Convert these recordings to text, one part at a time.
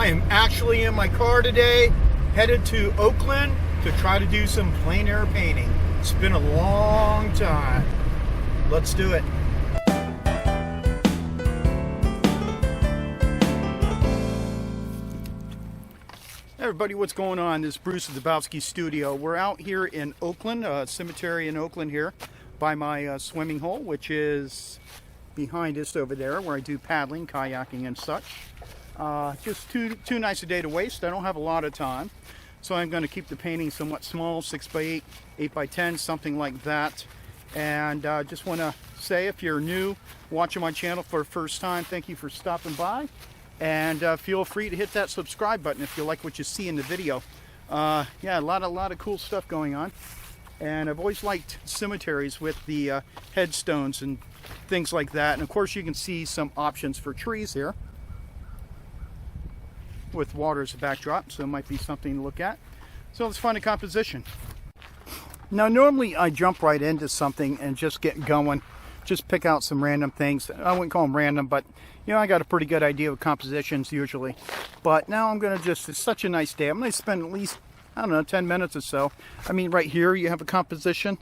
am actually in my car today, headed to Oakland to try to do some plein air painting. It's been a long time. Let's do it. Hey everybody, what's going on? This is Bruce at the Habowski Studio. We're out here in Oakland, cemetery in Oakland here, by my swimming hole, which is behind us over there, where I do paddling, kayaking, and such. Just too nice a day to waste. I don't have a lot of time, so I'm going to keep the painting somewhat small, 6x8, 8x10, something like that. And just want to say, if you're new watching my channel for the first time, thank you for stopping by. And feel free to hit that subscribe button if you like what you see in the video. Yeah, a lot of cool stuff going on. And I've always liked cemeteries with the headstones and things like that. And of course you can see some options for trees here with water as a backdrop, so it might be something to look at. So let's find a composition. Now normally I jump right into something and just get going, just pick out some random things. I wouldn't call them random, but you know, I got a pretty good idea of compositions usually. But now I'm gonna just, it's such a nice day, I'm gonna spend at least, I don't know, 10 minutes or so. I mean, right here you have a composition.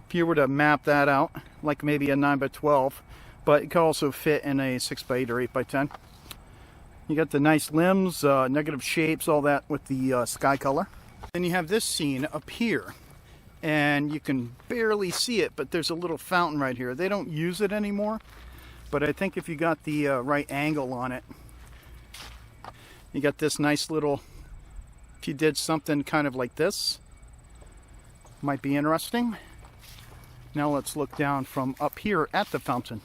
If you were to map that out, like maybe a 9x12, but it could also fit in a 6x8 or 8x10. You got the nice limbs, negative shapes, all that with the sky color. Then you have this scene up here, and you can barely see it, but there's a little fountain right here. They don't use it anymore, but I think if you got the right angle on it, you got this nice little, if you did something kind of like this, might be interesting. Now let's look down from up here at the fountain.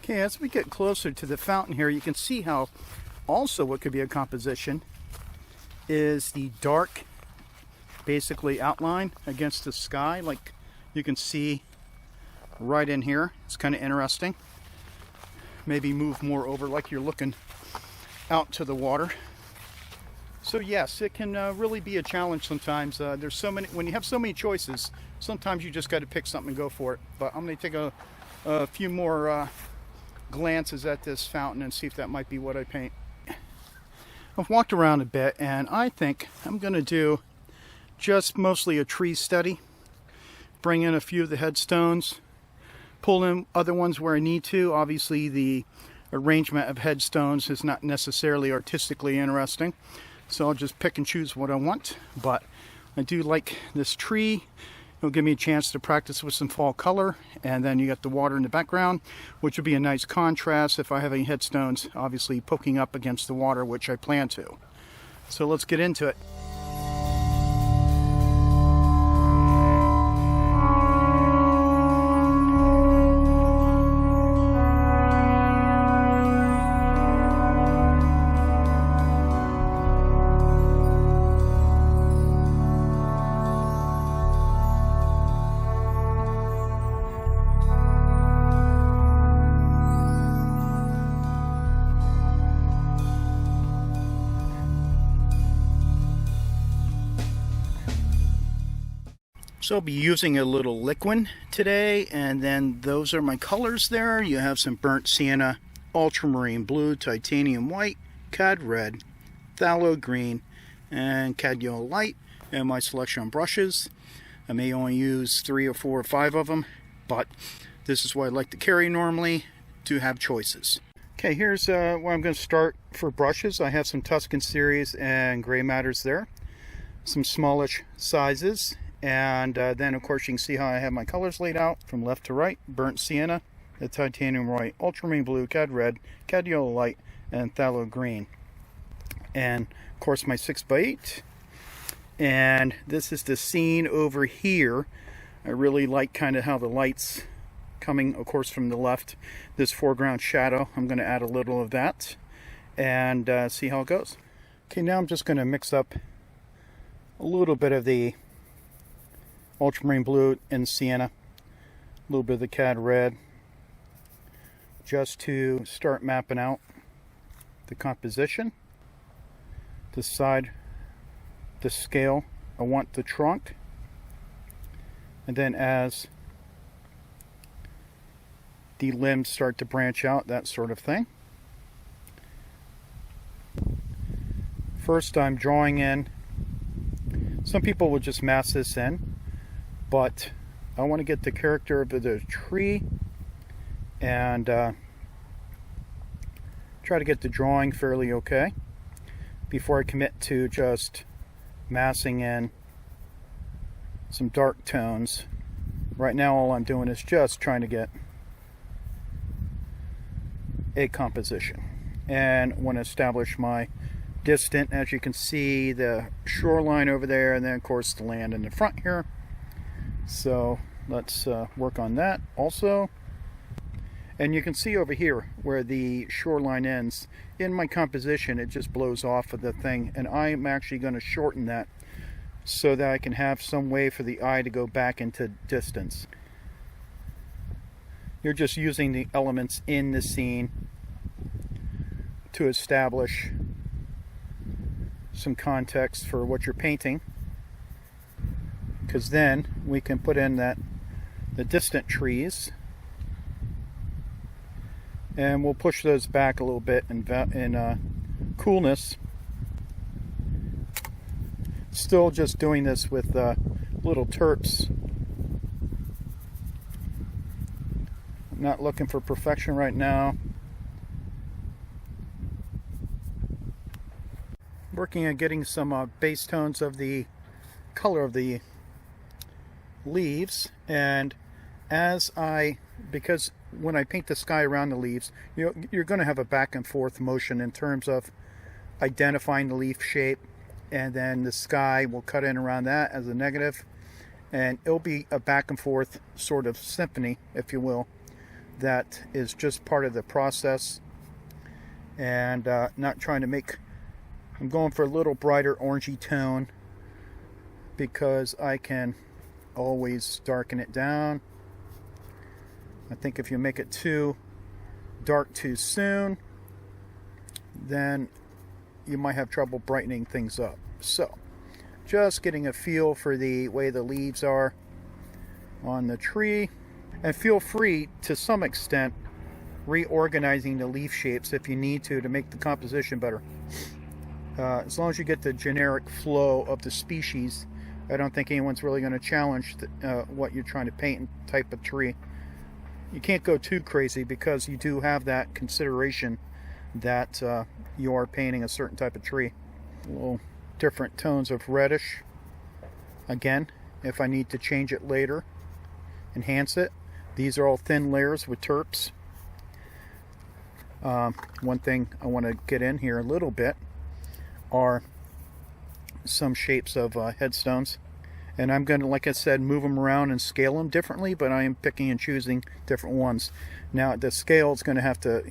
Okay, as we get closer to the fountain here, you can see how also what could be a composition is the dark, basically outline against the sky, like you can see right in here. It's kind of interesting. Maybe move more over like you're looking out to the water. So yes, it can really be a challenge sometimes. There's so many, when you have so many choices, sometimes you just got to pick something and go for it. But I'm going to take a few more glances at this fountain and see if that might be what I paint. I've walked around a bit, and I think I'm going to do just mostly a tree study. Bring in a few of the headstones, pull in other ones where I need to. Obviously the arrangement of headstones is not necessarily artistically interesting, so I'll just pick and choose what I want. But I do like this tree. It'll give me a chance to practice with some fall color, and then you got the water in the background, which would be a nice contrast if I have any headstones obviously poking up against the water, which I plan to. So let's get into it. So I'll be using a little liquid today, and then those are my colors there. You have some burnt sienna, ultramarine blue, titanium white, cad red, phthalo green, and cad yellow light, and my selection on brushes. I may only use 3 or 4 or 5 of them, but this is what I like to carry normally, to have choices. Okay, here's where I'm going to start for brushes. I have some Tuscan series and gray matters there, some smallish sizes. And then of course you can see how I have my colors laid out from left to right. Burnt sienna, the titanium white, ultramarine blue, cad red, cad yellow light, and phthalo green. And of course my 6x8. And this is the scene over here. I really like kind of how the light's coming, of course, from the left. This foreground shadow, I'm going to add a little of that and see how it goes. Okay, now I'm just going to mix up a little bit of the ultramarine blue and sienna, a little bit of the cad red, just to start mapping out the composition. Decide the scale I want the trunk, and then as the limbs start to branch out, that sort of thing. First, I'm drawing in. Some people will just mask this in, but I want to get the character of the tree and try to get the drawing fairly okay before I commit to just massing in some dark tones. Right now all I'm doing is just trying to get a composition, and want to establish my distant. As you can see, the shoreline over there, and then of course the land in the front here. So let's work on that also. And you can see over here where the shoreline ends. In my composition, it just blows off of the thing, and I'm actually going to shorten that so that I can have some way for the eye to go back into distance. You're just using the elements in the scene to establish some context for what you're painting, because then we can put in the distant trees, and we'll push those back a little bit in coolness. Still just doing this with little terps. I'm not looking for perfection right now. Working on getting some base tones of the color of the leaves, and because when I paint the sky around the leaves, you're going to have a back and forth motion in terms of identifying the leaf shape, and then the sky will cut in around that as a negative, and it'll be a back and forth sort of symphony, if you will, that is just part of the process. And not trying to make, I'm going for a little brighter orangey tone because I can always darken it down. I think if you make it too dark too soon, then you might have trouble brightening things up. So just getting a feel for the way the leaves are on the tree, and feel free to some extent reorganizing the leaf shapes if you need to make the composition better. As long as you get the generic flow of the species, I don't think anyone's really going to challenge what you're trying to paint and type of tree. You can't go too crazy because you do have that consideration that you are painting a certain type of tree. A little different tones of reddish. Again, if I need to change it later, enhance it. These are all thin layers with terps. One thing I want to get in here a little bit are some shapes of headstones, and I'm going to, like I said, move them around and scale them differently, but I am picking and choosing different ones. Now the scale is going to have to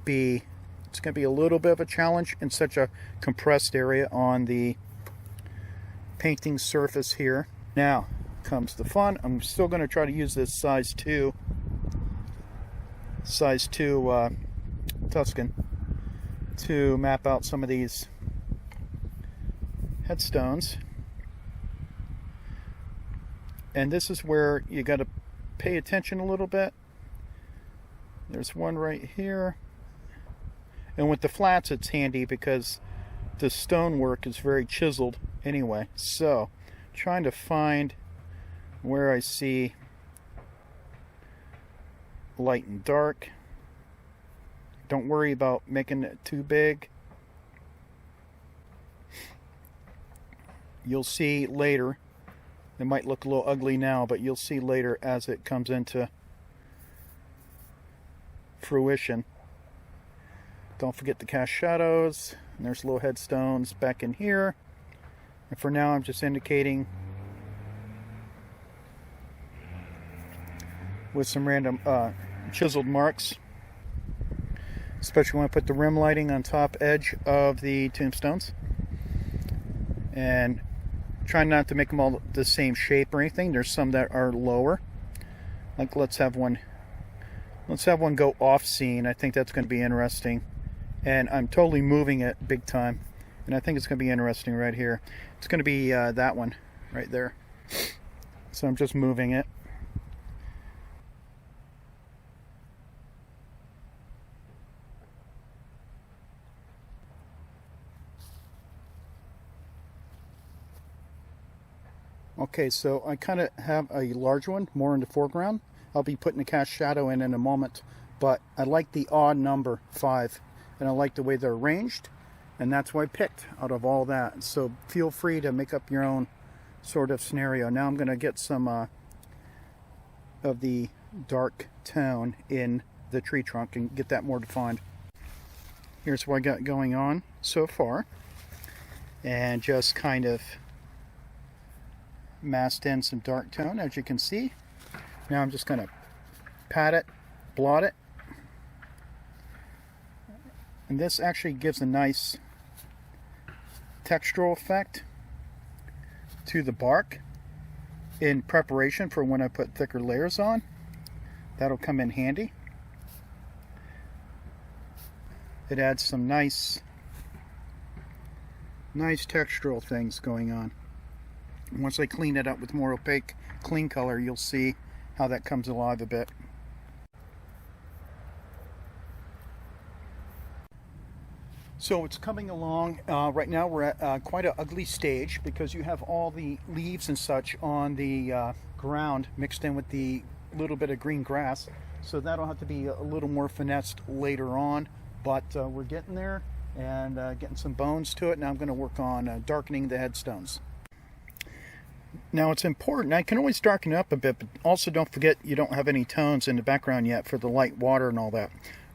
be, it's going to be a little bit of a challenge in such a compressed area on the painting surface here. Now comes the fun. I'm still going to try to use this size 2 Tuscan to map out some of these headstones. And this is where you got to pay attention a little bit. There's one right here, and with the flats it's handy because the stonework is very chiseled anyway. So trying to find where I see light and dark. Don't worry about making it too big. You'll see later, it might look a little ugly now, but you'll see later as it comes into fruition. Don't forget to cast shadows. And there's little headstones back in here. And for now I'm just indicating with some random chiseled marks, especially when I put the rim lighting on top edge of the tombstones, and trying not to make them all the same shape or anything. There's some that are lower, like let's have one go off scene. I think that's going to be interesting, and I'm totally moving it big time, and I think it's going to be interesting right here. It's going to be that one right there. So I'm just moving it. Okay, so I kind of have a large one more in the foreground. I'll be putting a cast shadow in a moment, but I like the odd number 5, and I like the way they're arranged, and that's what I picked out of all that. So feel free to make up your own sort of scenario. Now I'm going to get some of the dark tone in the tree trunk and get that more defined. Here's what I got going on so far, and just kind of masked in some dark tone, as you can see. Now I'm just going to pat it, blot it, and this actually gives a nice textural effect to the bark in preparation for when I put thicker layers on. That'll come in handy. It adds some nice textural things going on. Once I clean it up with more opaque clean color, you'll see how that comes alive a bit. So it's coming along. Right now we're at quite an ugly stage because you have all the leaves and such on the ground mixed in with the little bit of green grass. So that'll have to be a little more finessed later on, but we're getting there and getting some bones to it. Now I'm going to work on darkening the headstones. Now it's important, I can always darken it up a bit, but also don't forget you don't have any tones in the background yet for the light water and all that.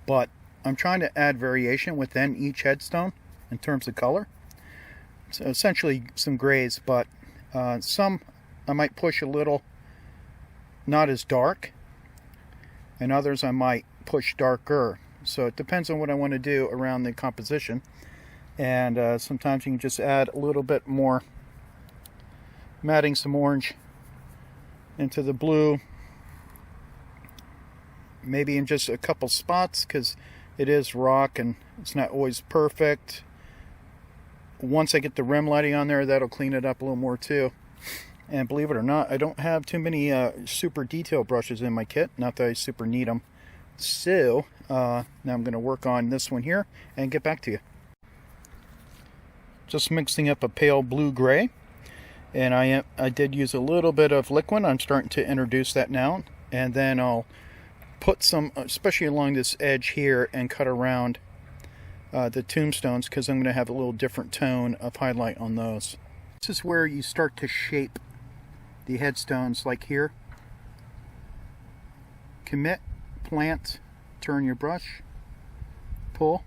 But I'm trying to add variation within each headstone in terms of color. So essentially some grays, but some I might push a little not as dark, and others I might push darker. So it depends on what I want to do around the composition. And sometimes you can just add a little bit more, matting some orange into the blue, maybe in just a couple spots because it is rock and it's not always perfect. Once I get the rim lighting on there, that'll clean it up a little more too. And believe it or not, I don't have too many super detail brushes in my kit, not that I super need them. So now I'm going to work on this one here and get back to you. Just mixing up a pale blue gray. And I did use a little bit of liquid. I'm starting to introduce that now. And then I'll put some, especially along this edge here, and cut around the tombstones because I'm going to have a little different tone of highlight on those. This is where you start to shape the headstones, like here. Commit, plant, turn your brush, pull.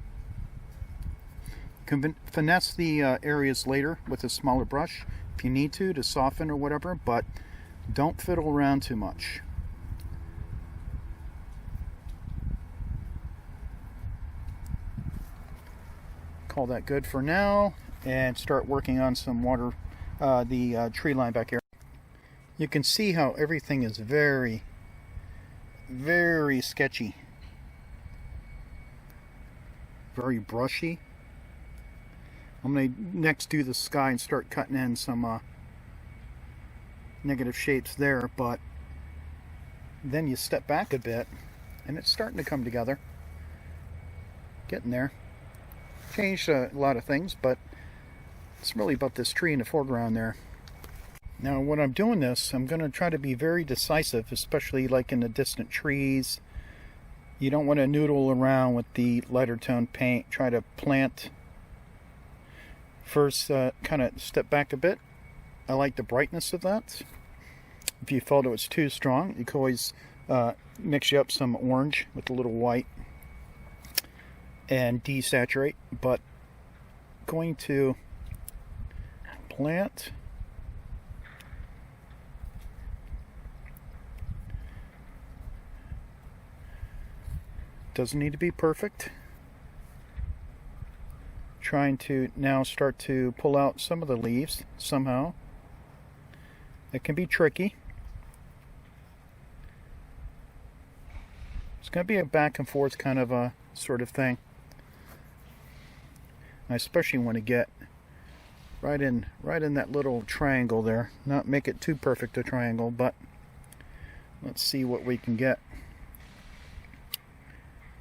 Finesse the areas later with a smaller brush if you need to soften or whatever, but don't fiddle around too much. Call that good for now and start working on some water, the tree line back here. You can see how everything is very, very sketchy, very brushy. I'm going to next do the sky and start cutting in some negative shapes there, but then you step back a bit and it's starting to come together. Getting there. Changed a lot of things, but it's really about this tree in the foreground there. Now when I'm doing this, I'm going to try to be very decisive, especially like in the distant trees. You don't want to noodle around with the lighter tone paint. Try to plant first, kind of step back a bit. I like the brightness of that. If you felt it was too strong, you can always mix you up some orange with a little white and desaturate, but going to plant. Doesn't need to be perfect. Trying to now start to pull out some of the leaves somehow. It can be tricky. It's going to be a back and forth kind of a sort of thing. I especially want to get right in that little triangle there. Not make it too perfect a triangle, but let's see what we can get.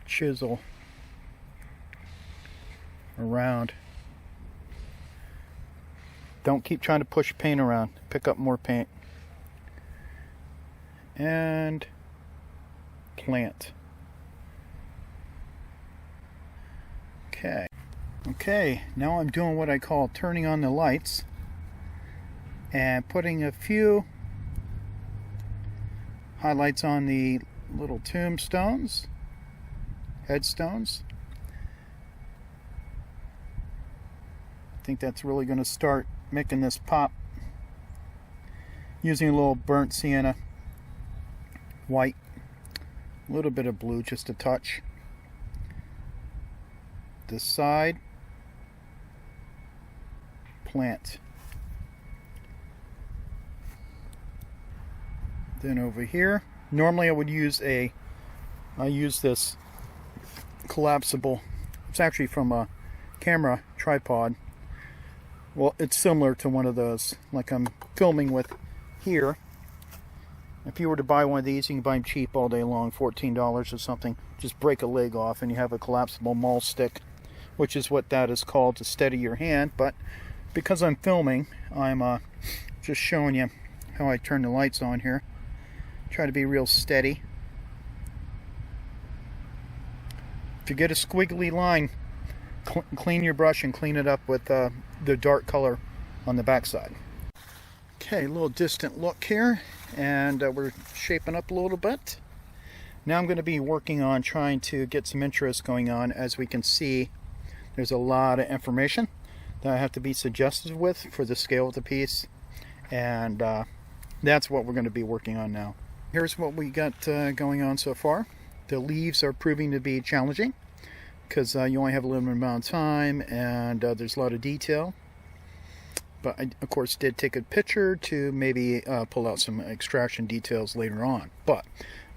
Chisel around. Don't keep trying to push paint around. Pick up more paint. And plant. Okay, now I'm doing what I call turning on the lights and putting a few highlights on the little tombstones, headstones. I think that's really going to start making this pop. Using a little burnt sienna, white, a little bit of blue, just a touch. This side, plant. Then over here, normally I would use I use this collapsible, it's actually from a camera tripod. Well, it's similar to one of those, like I'm filming with here. If you were to buy one of these, you can buy them cheap all day long, $14 or something. Just break a leg off and you have a collapsible maul stick, which is what that is called, to steady your hand. But because I'm filming, I'm just showing you how I turn the lights on here. Try to be real steady. If you get a squiggly line, clean your brush and clean it up with the dark color on the backside. Okay, a little distant look here, and we're shaping up a little bit. Now I'm going to be working on trying to get some interest going on. As we can see, there's a lot of information that I have to be suggestive with for the scale of the piece, and that's what we're going to be working on now. Here's what we got going on so far. The leaves are proving to be challenging because you only have a limited amount of time, and there's a lot of detail. But I, of course, did take a picture to maybe pull out some extraction details later on. But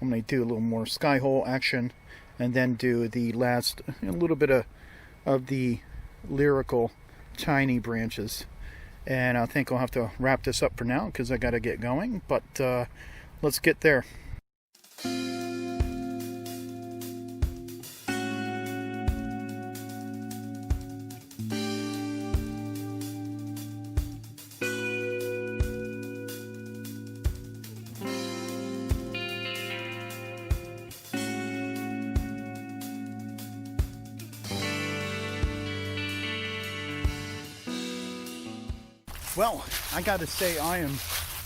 I'm going to do a little more sky hole action, and then do the last, a little bit of the lyrical tiny branches. And I think I'll have to wrap this up for now because I got to get going. But let's get there. Well, I got to say I am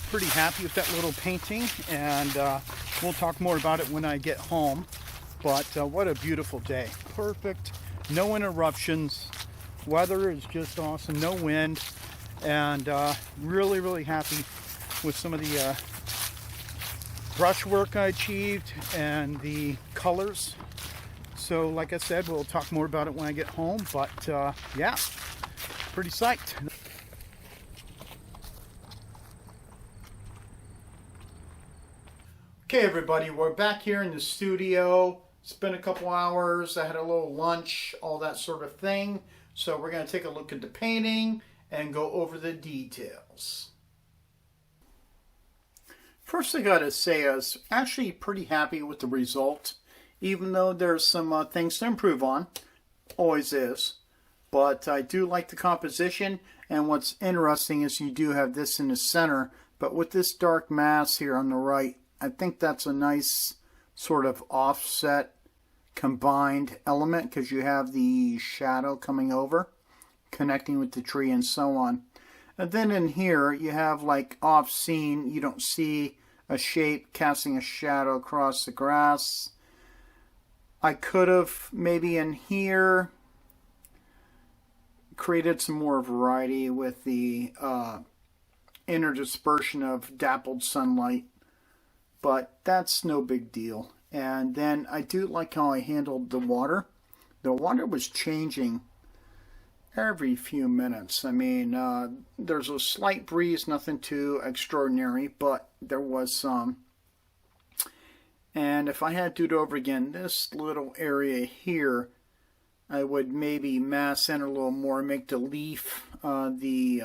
pretty happy with that little painting, and we'll talk more about it when I get home. But what a beautiful day. Perfect, no interruptions, weather is just awesome, no wind, and really happy with some of the brushwork I achieved and the colors. So like I said, we'll talk more about it when I get home, but yeah, pretty psyched. Okay everybody, we're back here in the studio. It's been a couple hours. I had a little lunch, all that sort of thing. So we're going to take a look at the painting and go over the details. First I got to say I was actually pretty happy with the result, even though there's some things to improve on. Always is. But I do like the composition, and what's interesting is you do have this in the center, but with this dark mass here on the right, I think that's a nice sort of offset combined element because you have the shadow coming over, connecting with the tree and so on. And then in here you have like off scene, you don't see a shape casting a shadow across the grass. I could have maybe in here created some more variety with the interdispersion of dappled sunlight. But that's no big deal. And then I do like how I handled the water. The water was changing every few minutes. I mean, there's a slight breeze, nothing too extraordinary, but there was some. And if I had to do it over again, this little area here, I would maybe mass in a little more, make the leaf, the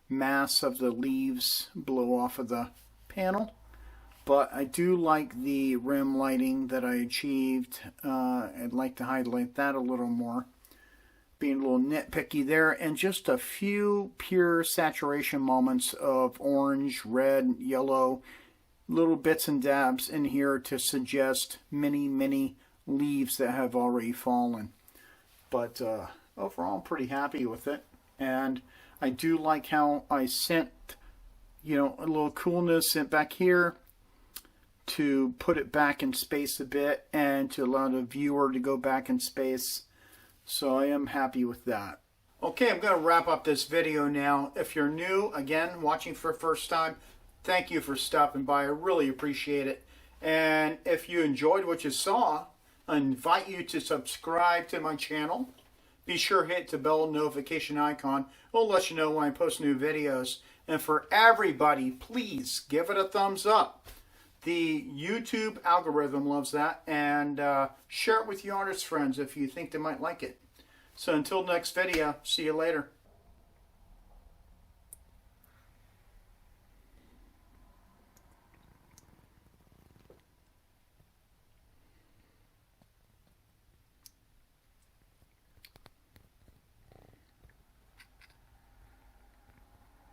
mass of the leaves blow off of the panel. But I do like the rim lighting that I achieved. I'd like to highlight that a little more. being a little nitpicky there, and just a few pure saturation moments of orange, red, yellow, little bits and dabs in here to suggest many leaves that have already fallen. But overall, I'm pretty happy with it. And I do like how I sent, you know, a little coolness in back here to put it back in space a bit and to allow the viewer to go back in space. So I am happy with that. Okay, I'm going to wrap up this video now. If you're new, again, watching for the first time, thank you for stopping by. I really appreciate it. And if you enjoyed what you saw, I invite you to subscribe to my channel. Be sure to hit the bell notification icon. It'll let you know when I post new videos. And for everybody, please give it a thumbs up. The YouTube algorithm loves that. And share it with your artist friends if you think they might like it. So until next video, see you later.